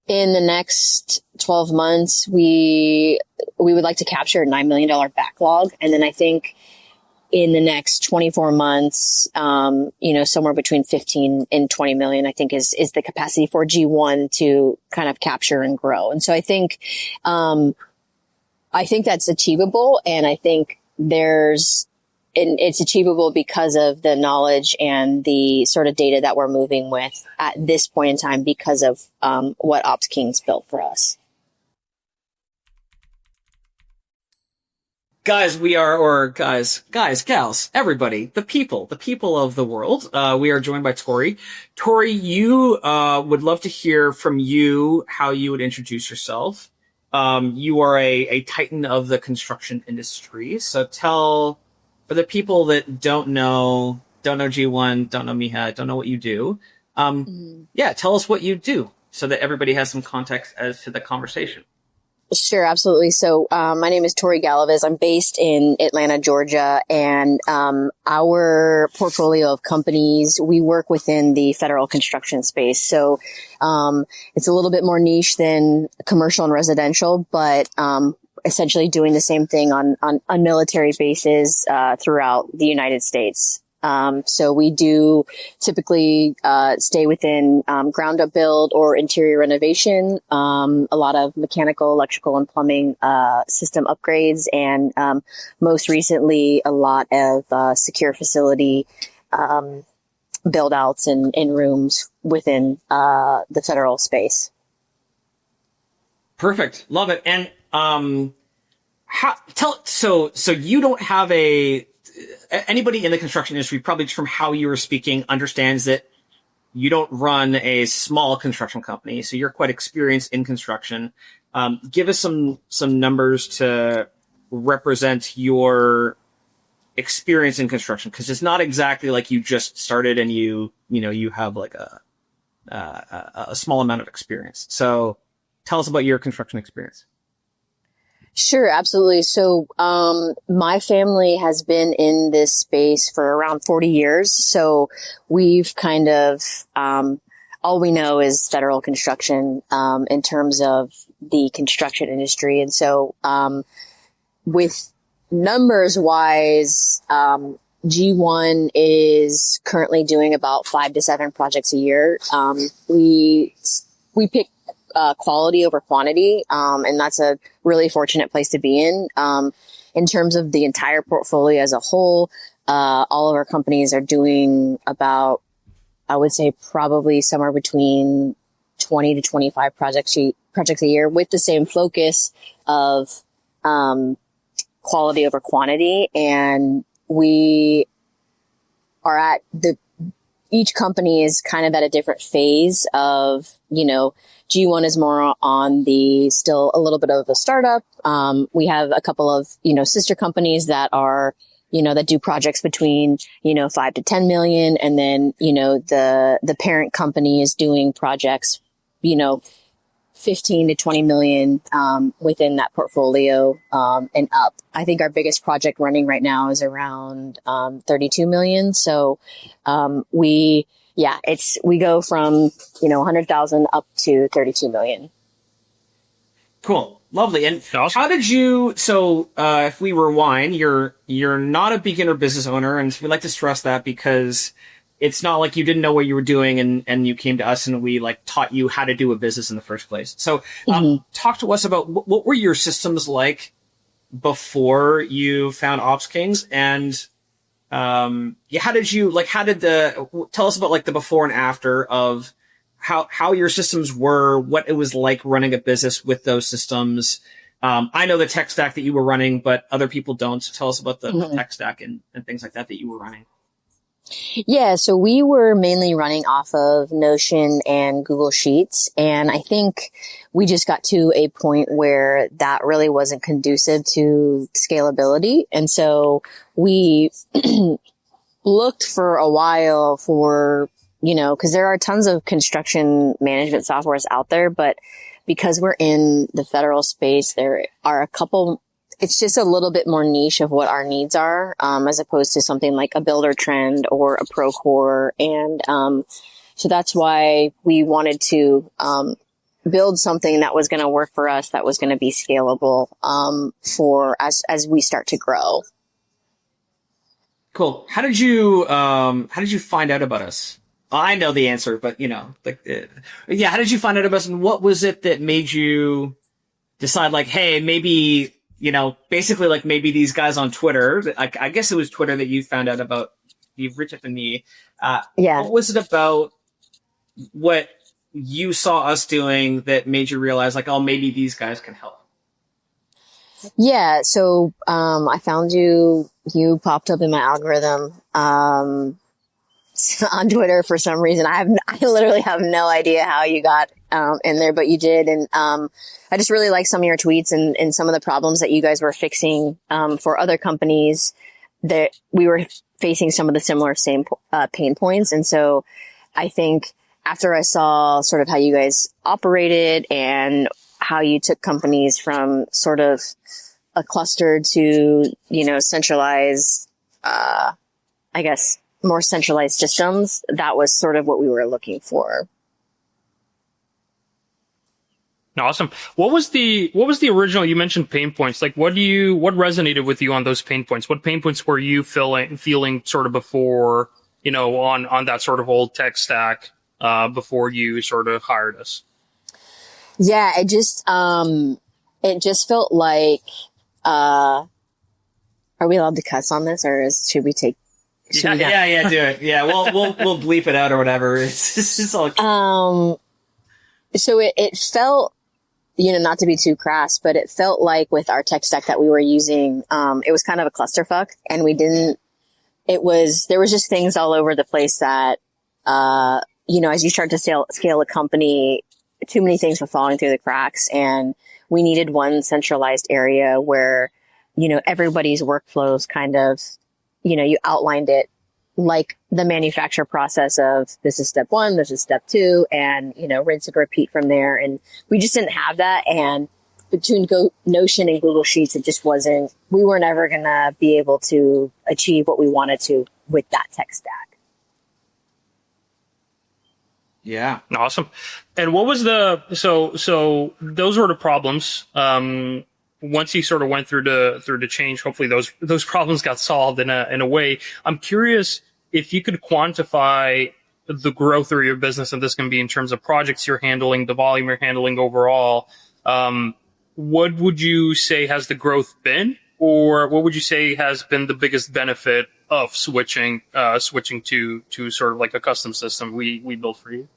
in the next 12 months, we would like to capture a $9 million backlog. And then I think in the next 24 months, somewhere between 15 and 20 million, I think is the capacity for G1 to kind of capture and grow. And so I think that's achievable. And I think it's achievable because of the knowledge and the sort of data that we're moving with at this point in time because of what OpsKings built for us. Guys, gals, everybody, the people of the world. We are joined by Torri. Torri, you would love to hear from you how you would introduce yourself. You are a titan of the construction industry. So tell, for the people that don't know G1, don't know Miha, don't know what you do. Tell us what you do so that everybody has some context as to the conversation. Sure, absolutely. So, my name is Torri Galaviz. I'm based in Atlanta, Georgia, and our portfolio of companies, we work within the federal construction space. So, it's a little bit more niche than commercial and residential, but essentially doing the same thing on military bases throughout the United States. So we do typically stay within ground up build or interior renovation, a lot of mechanical, electrical, and plumbing system upgrades, and most recently a lot of secure facility build outs in rooms within the federal space. Perfect. Love it. And so you don't have anybody in the construction industry, probably just from how you were speaking, understands that you don't run a small construction company. So you're quite experienced in construction. Give us some numbers to represent your experience in construction, because it's not exactly like you just started and you have like a small amount of experience. So tell us about your construction experience. Sure, absolutely. So, my family has been in this space for around 40 years. So we've kind of, all we know is federal construction, in terms of the construction industry. And so, with numbers wise, G1 is currently doing about 5 to 7 projects a year. We pick quality over quantity. And that's a really fortunate place to be in. In terms of the entire portfolio as a whole, all of our companies are doing about, I would say probably somewhere between 20 to 25 projects a year, with the same focus of, quality over quantity. And we are at each company is kind of at a different phase of, G1 is more on still a little bit of a startup. We have a couple of, sister companies that are, that do projects between, 5 to 10 million. And then, the parent company is doing projects, 15 to 20 million, within that portfolio, and up. I think our biggest project running right now is around, 32 million. So, we go from, 100,000 up to 32 million. Cool. Lovely. And awesome. How did you, if we rewind, you're not a beginner business owner, and we like to stress that because it's not like you didn't know what you were doing and you came to us and we taught you how to do a business in the first place. So, talk to us about what were your systems like before you found OpsKings, and tell us about the before and after of how your systems were, what it was like running a business with those systems. I know the tech stack that you were running, but other people don't. So tell us about the tech stack and things like that you were running. Yeah, so we were mainly running off of Notion and Google Sheets. And I think we just got to a point where that really wasn't conducive to scalability. And so we looked for a while for, because there are tons of construction management softwares out there, but because we're in the federal space, there are a couple. It's just a little bit more niche of what our needs are, as opposed to something like a Builder Trend or a Procore. And, so that's why we wanted to, build something that was going to work for us, that was going to be scalable, for as we start to grow. Cool. How did you find out about us? I know the answer, but how did you find out about us, and what was it that made you decide, like, hey, maybe, basically, like, maybe these guys on Twitter, I guess it was Twitter that you found out about, you've reached out to me. Yeah. What was it about what you saw us doing that made you realize, like, oh, maybe these guys can help? Yeah. So, I found you popped up in my algorithm, on Twitter for some reason. I literally have no idea how you got, in there, but you did. And, I just really like some of your tweets and some of the problems that you guys were fixing, for other companies that we were facing some of the similar same, pain points. And so I think after I saw sort of how you guys operated and how you took companies from sort of a cluster to, centralized, I guess, more centralized systems, that was sort of what we were looking for. Awesome. What was the original, you mentioned pain points. Like, what resonated with you on those pain points? What pain points were you feeling sort of before, on that sort of old tech stack, before you sort of hired us? Yeah, it just felt like, are we allowed to cuss on this, or should we take? Yeah, do it. Yeah, we'll bleep it out or whatever. It's all. So it felt, not to be too crass, but it felt like with our tech stack that we were using, it was kind of a clusterfuck, and there was just things all over the place that, as you start to scale a company, too many things were falling through the cracks, and we needed one centralized area where, everybody's workflows kind of, you outlined it like the manufacturer process of, this is step 1, this is step 2, and, rinse and repeat from there. And we just didn't have that. And between Notion and Google Sheets, we weren't ever going to be able to achieve what we wanted to with that tech stack. Yeah. Awesome. And what was so those were the problems. Once you sort of went through the change, hopefully those problems got solved in a way. I'm curious if you could quantify the growth of your business, and this can be in terms of projects you're handling, the volume you're handling overall. What would you say has the growth been, or what would you say has been the biggest benefit of switching to sort of like a custom system we built for you?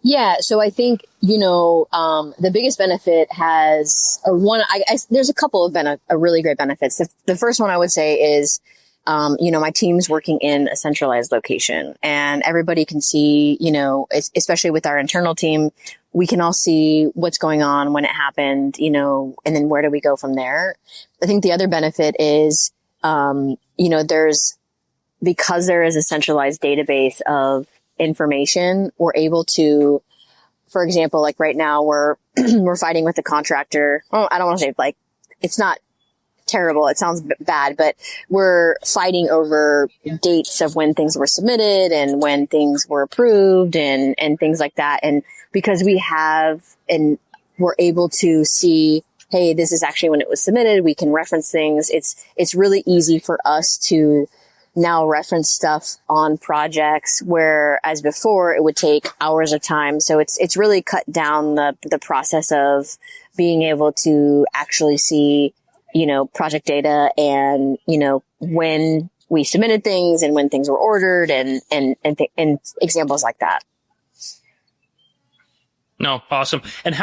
Yeah. So I think, the biggest benefit has there's a couple of really great benefits. The first one I would say is, my team's working in a centralized location, and everybody can see, especially with our internal team, we can all see what's going on, when it happened, and then where do we go from there. I think the other benefit is, because there is a centralized database of information, we're able to, for example, like right now we're fighting with the contractor. Well, I don't want to say, like, it's not terrible, it sounds bad, but we're fighting over dates of when things were submitted and when things were approved and things like that. And because we're able to see, hey, this is actually when it was submitted, we can reference things. It's really easy for us to now reference stuff on projects, whereas before it would take hours of time. So it's really cut down the process of being able to actually see, project data and, when we submitted things and when things were ordered and examples like that. No, awesome. And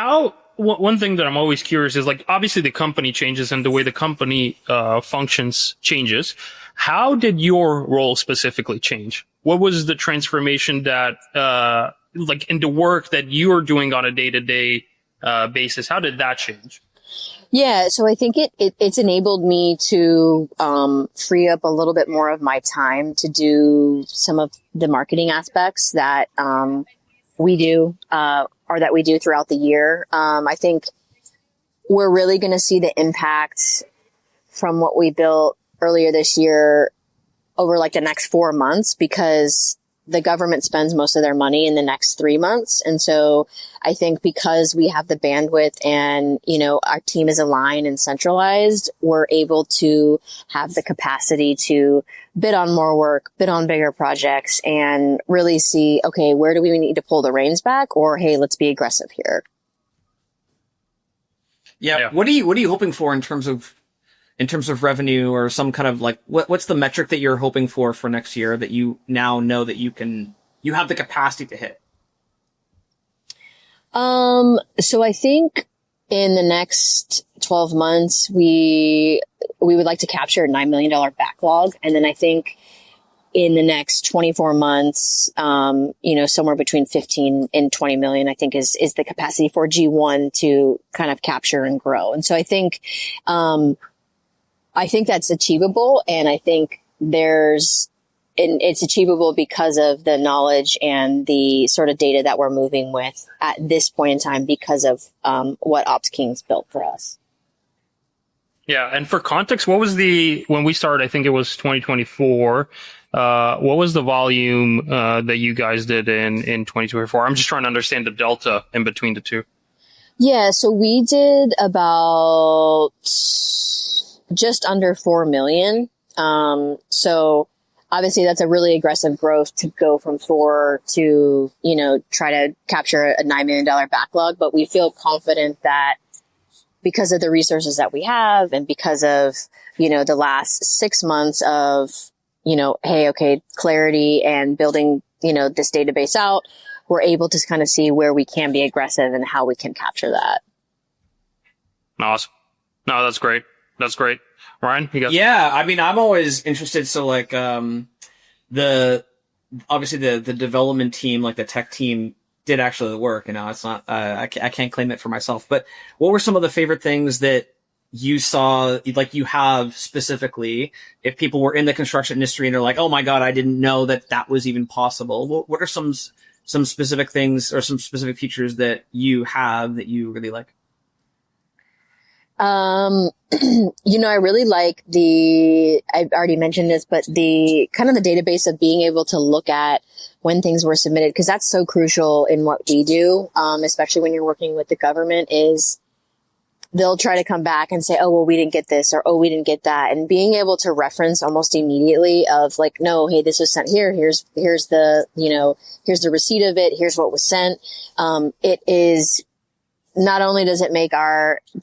one thing that I'm always curious is, like, obviously the company changes and the way the company functions changes. How did your role specifically change? What was the transformation that, in the work that you are doing on a day-to-day basis? How did that change? Yeah, so I think it's enabled me to free up a little bit more of my time to do some of the marketing aspects that we do or that we do throughout the year. I think we're really going to see the impact from what we built earlier this year over like the next 4 months, because the government spends most of their money in the next 3 months. And so I think because we have the bandwidth and, our team is aligned and centralized, we're able to have the capacity to bid on more work, bid on bigger projects, and really see, okay, where do we need to pull the reins back? Or, hey, let's be aggressive here. Yeah. What are you hoping for in terms of revenue, or some kind of what's the metric that you're hoping for next year that you now know that you have the capacity to hit? So I think in the next 12 months, we would like to capture a $9 million backlog. And then I think in the next 24 months, somewhere between 15 and 20 million, I think is the capacity for G1 to kind of capture and grow. And so I think that's achievable. And I think it's achievable because of the knowledge and the sort of data that we're moving with at this point in time because of what OpsKings built for us. Yeah. And for context, what was when we started, I think it was 2024, what was the volume that you guys did in 2024? I'm just trying to understand the delta in between the two. Yeah. So we did about just under 4 million. So obviously that's a really aggressive growth to go from 4 to, try to capture a $9 million backlog. But we feel confident that because of the resources that we have and because of, the last 6 months of, clarity and building, this database out, we're able to kind of see where we can be aggressive and how we can capture that. Awesome. No, that's great. That's great. Ryan, you got? Yeah, I mean, I'm always interested. So obviously the development team, the tech team, did actually the work. It's not, I can't claim it for myself, but what were some of the favorite things that you saw, you have specifically, if people were in the construction industry and they're like, oh my God, I didn't know that was even possible. What are some specific things or some specific features that you have that you really like? I really like I've already mentioned this, but the kind of the database of being able to look at when things were submitted, because that's so crucial in what we do, especially when you're working with the government, is they'll try to come back and say, oh, well, we didn't get this, or, oh, we didn't get that. And being able to reference almost immediately of no, hey, this was sent here. Here's the, here's the receipt of it. Here's what was sent. It is, not only does it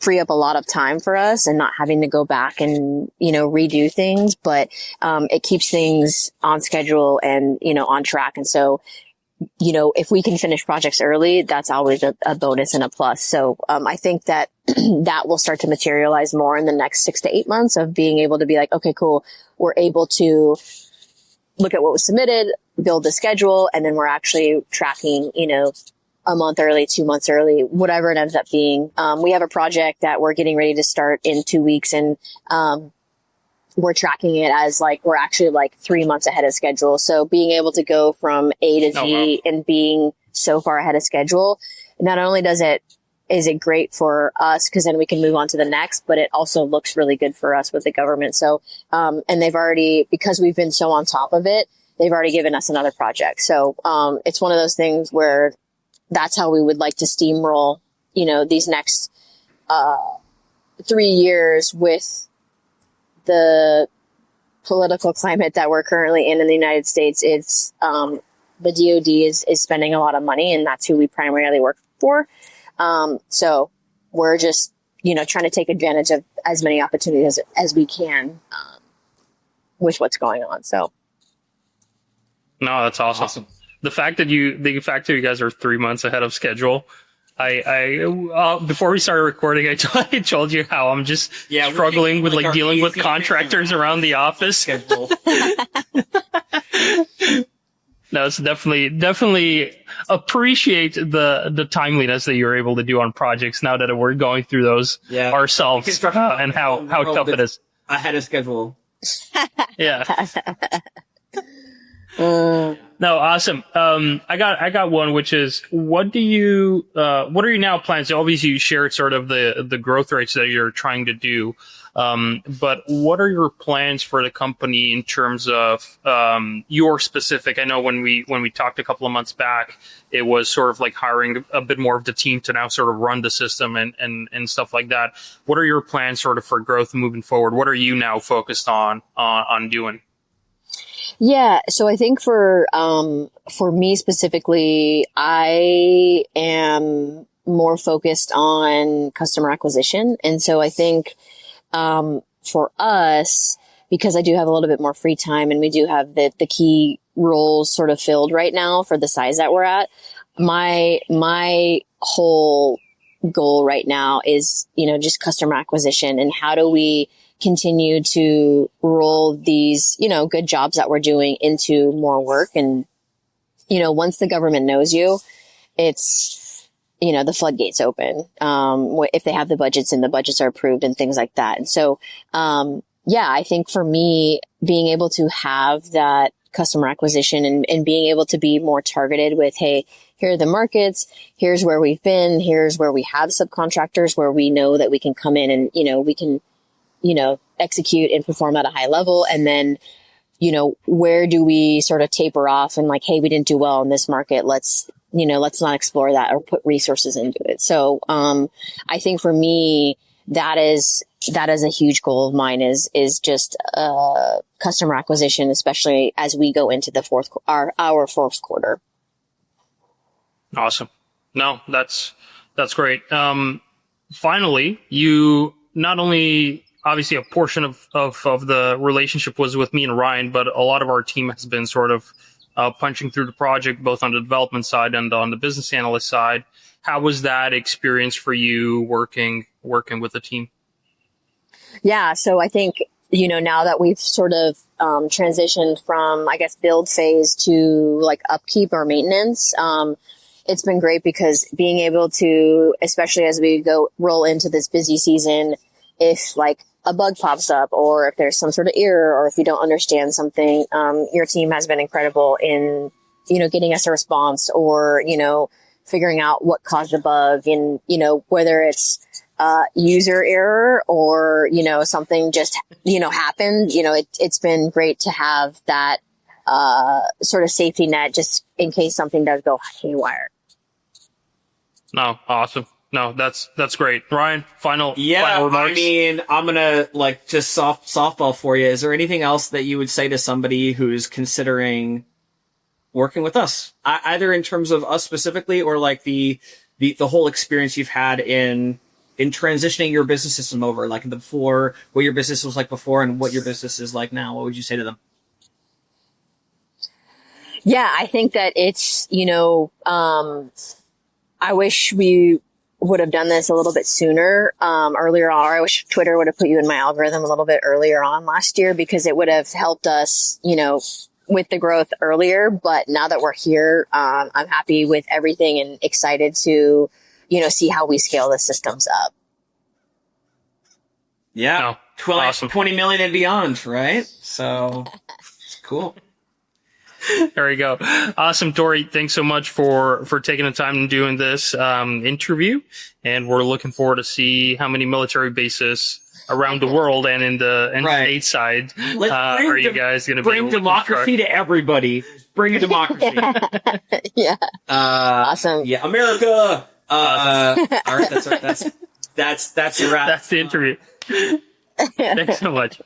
free up a lot of time for us and not having to go back and, redo things, but, it keeps things on schedule and, on track. And so, if we can finish projects early, that's always a bonus and a plus. So, I think that that will start to materialize more in the next 6 to 8 months of being able to be okay, cool. We're able to look at what was submitted, build the schedule, and then we're actually tracking, a month early, 2 months early, whatever it ends up being. We have a project that we're getting ready to start in 2 weeks, and we're tracking it as we're actually 3 months ahead of schedule. So being able to go from A to Z and being so far ahead of schedule, not only is it great for us because then we can move on to the next, but it also looks really good for us with the government. So, and they've already, because we've been so on top of it, they've already given us another project. So, it's one of those things where that's how we would like to steamroll, these next 3 years with the political climate that we're currently in the United States. It's the DoD is spending a lot of money, and that's who we primarily work for. So we're just, trying to take advantage of as many opportunities as we can with what's going on. So. No, that's awesome. The fact that you guys are 3 months ahead of schedule. I before we started recording, I told you how I'm just struggling with dealing with contractors around the office. No, it's definitely appreciate the timeliness that you're able to do on projects now that we're going through those ourselves and how tough it is. Ahead of schedule. Yeah. No, awesome. I got one, which is, what are your now plans? Obviously you shared sort of the growth rates that you're trying to do. But what are your plans for the company in terms of, your specific? I know when we talked a couple of months back, it was sort of like hiring a bit more of the team to now sort of run the system and stuff like that. What are your plans sort of for growth moving forward? What are you now focused on doing? Yeah. So I think for me specifically, I am more focused on customer acquisition. And so I think, for us, because I do have a little bit more free time and we do have the key roles sort of filled right now for the size that we're at, my whole goal right now is, just customer acquisition, and how do we continue to roll these, good jobs that we're doing into more work. And, once the government knows you, it's, the floodgates open, if they have the budgets and the budgets are approved and things like that. And so, I think for me, being able to have that customer acquisition and being able to be more targeted with, hey, here are the markets, here's where we've been, here's where we have subcontractors where we know that we can come in and, we can, execute and perform at a high level. And then, where do we sort of taper off and like, hey, we didn't do well in this market. Let's not explore that or put resources into it. So, I think for me, that is a huge goal of mine is just, customer acquisition, especially as we go into the our fourth quarter. Awesome. No, that's great. Finally, you not only, obviously a portion of the relationship was with me and Ryan, but a lot of our team has been sort of punching through the project, both on the development side and on the business analyst side. How was that experience for you working with the team? Yeah. So I think, now that we've sort of transitioned from, I guess, build phase to like upkeep or maintenance, it's been great because being able to, especially as we roll into this busy season, if like a bug pops up or if there's some sort of error or if you don't understand something, your team has been incredible in, getting us a response or, figuring out what caused the bug and, whether it's user error or, something just, happened, it's been great to have that, sort of safety net just in case something does go haywire. No, awesome. No, that's great. Ryan, final remarks? I mean, I'm gonna just softball for you. Is there anything else that you would say to somebody who's considering working with us, either in terms of us specifically or like the whole experience you've had in transitioning your business system over, like before, what your business was like before and what your business is like now? What would you say to them? Yeah, I think that it's, I wish we would have done this a little bit sooner, earlier on. Or I wish Twitter would have put you in my algorithm a little bit earlier on last year because it would have helped us, with the growth earlier. But now that we're here, I'm happy with everything and excited to, see how we scale the systems up. Yeah. No, awesome. 20 million and beyond, right? So it's cool. There you go. Awesome, Torri. Thanks so much for taking the time and doing this interview. And we're looking forward to see how many military bases around the world and in the stateside are you guys going to bring democracy to everybody? Bring a democracy. Yeah. Awesome. Yeah, America. All right, that's a wrap. That's the interview. Thanks so much.